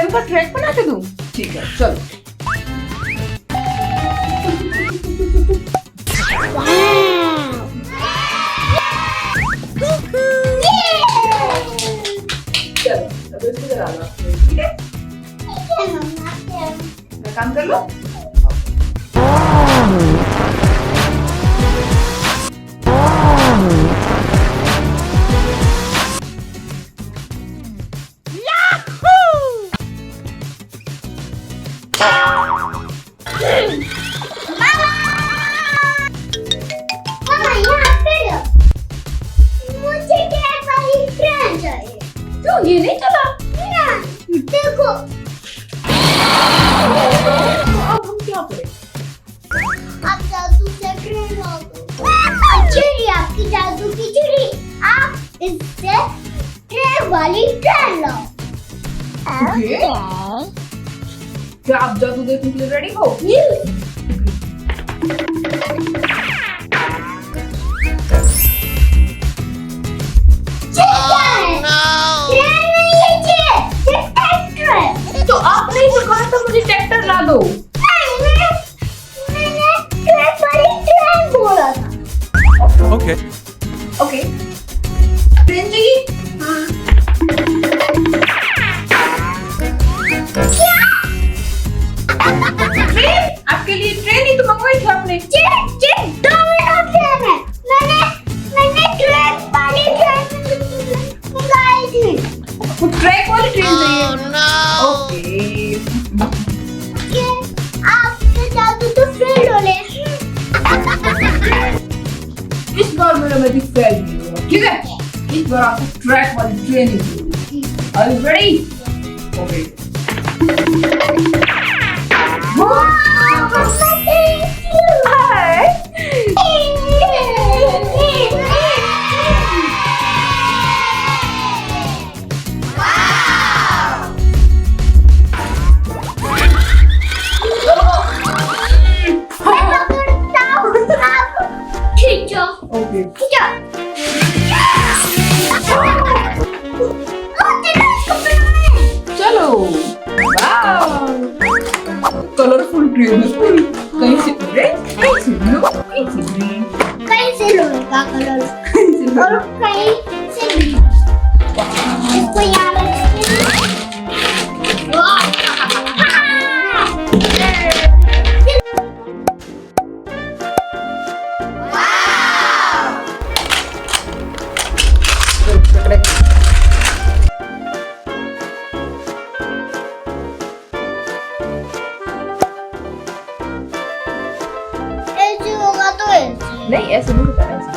इनका ट्रैक बना के दूं? ठीक है चलो। चलो अब इसको जला लो, ठीक है? मैं काम कर लो। क्यों ये नहीं चला? देखो अब हम क्या करें? आप जादू से ट्रेन ला दो। चिड़ी आपकी जादू की चिड़ी, आप इससे ट्रेन वाली ट्रेन लाओ। ओके। क्या आप जादू देखने के लिए रेडी हो? तो आपने ही तो कहा था मुझे ट्रैक्टर ला दो। मैंने ट्रेन वाली ट्रेन बोला था। Okay. ओके ट्रेन जी। ट्रेन आपके लिए ट्रेन ही तो मंगवाई थी आपने। डोमिनो ट्रेन है। मैंने ट्रेन वाली ट्रेन मंगाई थी। वो ट्रैक वाली ट्रेन चाहिए। ओके आपके जादू तो फेल होने। इस बार मेरा मैजिक फेल नहीं होगा, ठीक है? इस बार आपको ट्रैक वाली ट्रेन ही मिलेगी। Are you ready? Okay. Okay. चलो कलरफुल ट्रेन है पूरी। कहीं से रेड, कहीं से ब्लू, कहीं से ग्रीन, कहीं से लोहे का कलर कहीं से और कहीं से ग्रीन। इसको यहाँ रखते हैं। ऐसे होगा तो ऐसे। नहीं ऐसे नहीं होता, ऐसे।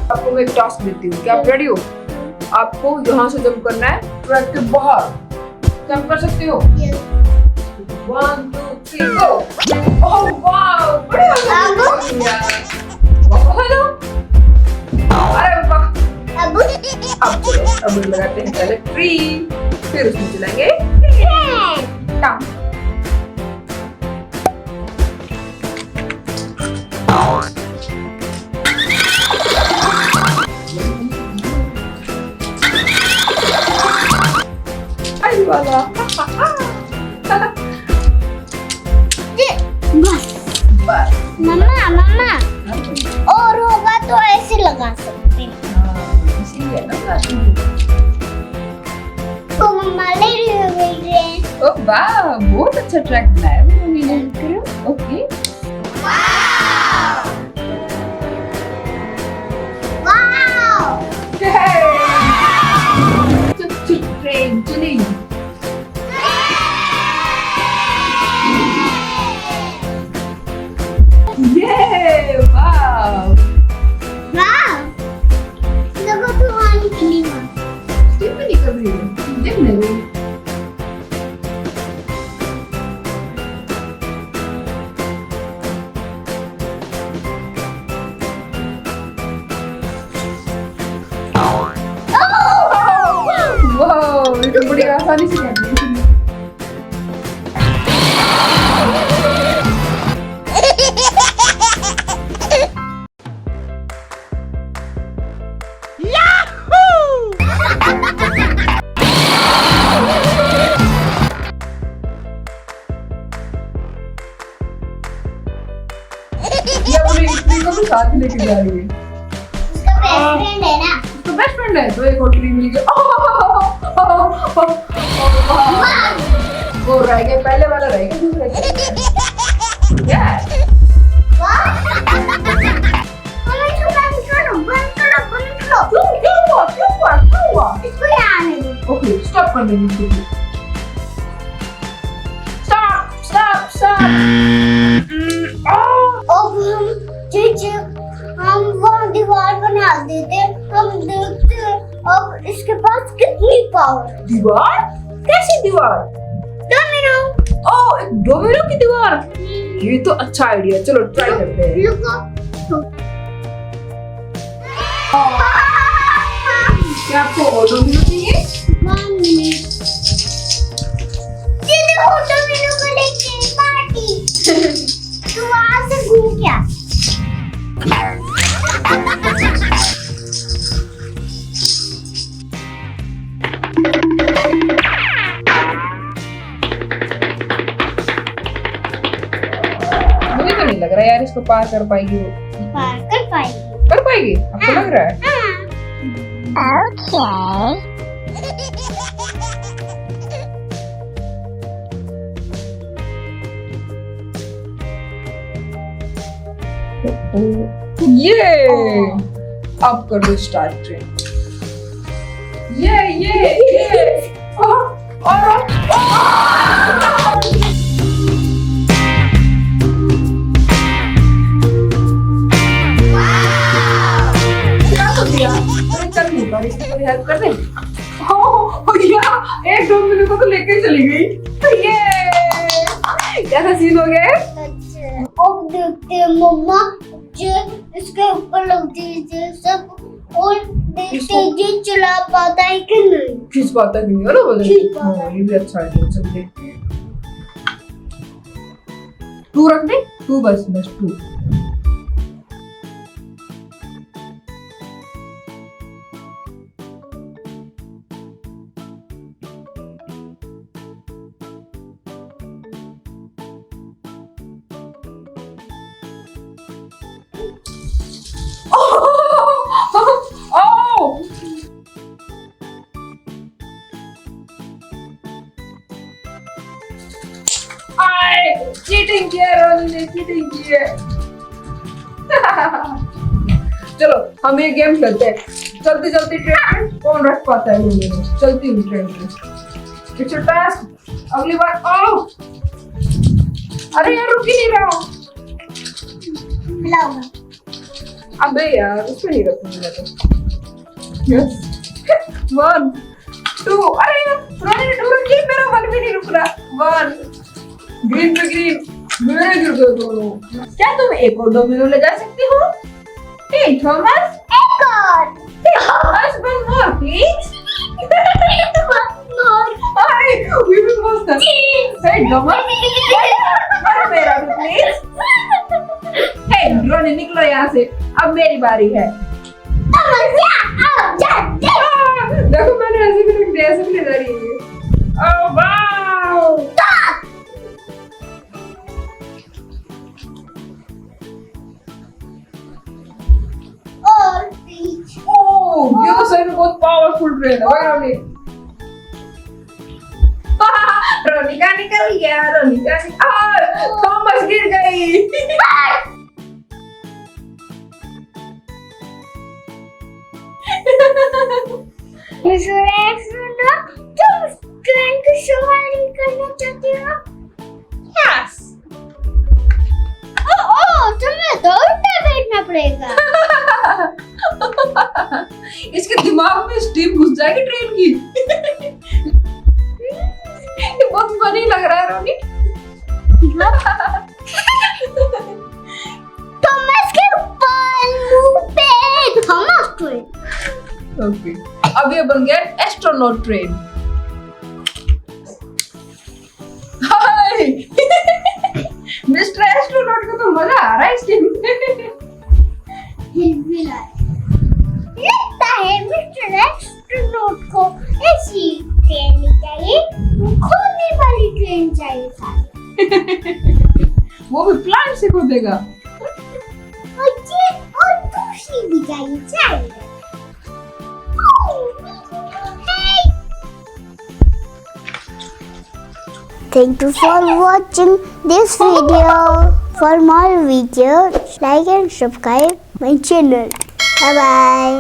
आपको मैं एक टास्क देती हूँ, क्या आप रेडी हो? आपको यहाँ से जंप करना है ट्रैक के बाहर। जंप कर सकते हो? 1 2 3 गो। ओह वाओ, बढ़िया बहुत हेलो। अरे वाह। अब अब लगाते हैं पहले ट्री, फिर उसमें चलाएंगे टाउन। अरे वाला बस मम्मा और होगा तो ऐसे लगा सकते हैं। इसीलिए ना तो मम्मा ले रही हो मेरी ट्रेन। ओ वाह, बहुत अच्छा ट्रैक बनाया है मम्मी ने। ओके वाओ ट्रेन चली। ये वाह वाह, देखो तुम्हारी निकली ना। स्टिक में निकल रही है, देख ले रही। वाह, ये तो बढ़िया है। आसानी से कर दिया। ये अपनी स्त्री को भी साथ लेके जा रही है। उसका बेस्ट फ्रेंड है ना। तो बेस्ट फ्रेंड है तो एक और क्रीम मिल गया। वो रह गया, पहले वाला रह गया, दूसरा यस। क्यों हुआ? इसको यहाँ आने दो। ओके स्टॉप कर देंगे। स्टॉप। अब हम वहाँ दीवार बना देते, हम देखते हैं अब इसके पास कितनी पावर है। दीवार? कैसी दीवार? डोमिनो। ओह, एक डोमिनो की दीवार। ये तो अच्छा आइडिया, चलो ट्राई करते हैं। क्या आपको और डोमिनो चाहिए? डोमिनो को लेके पार्टी। तू वहाँ से घूम क्या? मुझे तो नहीं लग रहा यार इसको पार कर पाएगी वो। पार कर पाएगी। कर पाएगी? आपको लग रहा है? ये अब कर दो स्टार्ट ट्रेन। ये क्या हो गया? अरे चल नहीं पा रही, इसकी थोड़ी हेल्प कर दे। एक डोमिनो को तो लेके चली गई। ये कैसा सीन हो गया है? अब देखते हैं मम्मा जो इसके ऊपर लगती है सब, और देखते हैं ये चला पाता है कि नहीं। खींच पाता कि नहीं है ना वजन? खींच पाता हाँ, ये भी अच्छा है। चल देखते हैं। 2 रख दे, 2 बस 2। चीटिंग किया रोनी ने, चीटिंग की है। चलो हम ये गेम खेलते हैं। चलती चलती ट्रेन कौन रख पाता है डोमिनो? चलती हुई ट्रेन पे। It's your task. अगली बार आओ। अरे यार रुक ही नहीं रहा हूँ। अबे यार उसको नहीं रखूंगी मैं तो। यस 1 2। अरे रोनी ने 2 रखी, मेरा 1 भी नहीं रुक रहा। 1 ग्रीन पे ग्रीन, मेरे गिर गए दोनों। क्या तुम एक और डोमिनो ले जा सकती हो? हे थॉमस, एक और। Thomas one more please. Hi we will most. Hey Thomas, और मेरा भी प्लीज। हे रोनी निकलो यहाँ से, अब मेरी बारी है। देखो मैंने ऐसे भी रख दिया, ऐसे भी ले जा रही है। Oh wow. ये तो सही में बहुत पावरफुल ट्रेन है भाई रोनी। रोनी का निकल गया, रोनी का थॉमस गिर गई। तुम ट्रेन की सवारी करना चाहती हो? यस। ओह तुम्हें तो उल्टा बैठना पड़ेगा। इसके दिमाग में स्टीम घुस जाएगी ट्रेन की। ये बहुत फनी लग रहा है रोनी। थॉमस के मुंह पे थॉमस ट्रेन। ओके अब ये बन गया एस्ट्रोनॉट ट्रेन। एस्ट्रोनॉट का तो मजा आ रहा है इस गेम में। हिल भी रहा है। लगता है मिस्टर एस्ट्रोनॉट को ऐसी ट्रेन नहीं चाहिए, खोलने वाली ट्रेन चाहिए था। वो भी प्लान से खोदेगा। और दूसरी भी चाहिए। Thank you for watching this video. For more videos, like and subscribe my channel. Bye bye.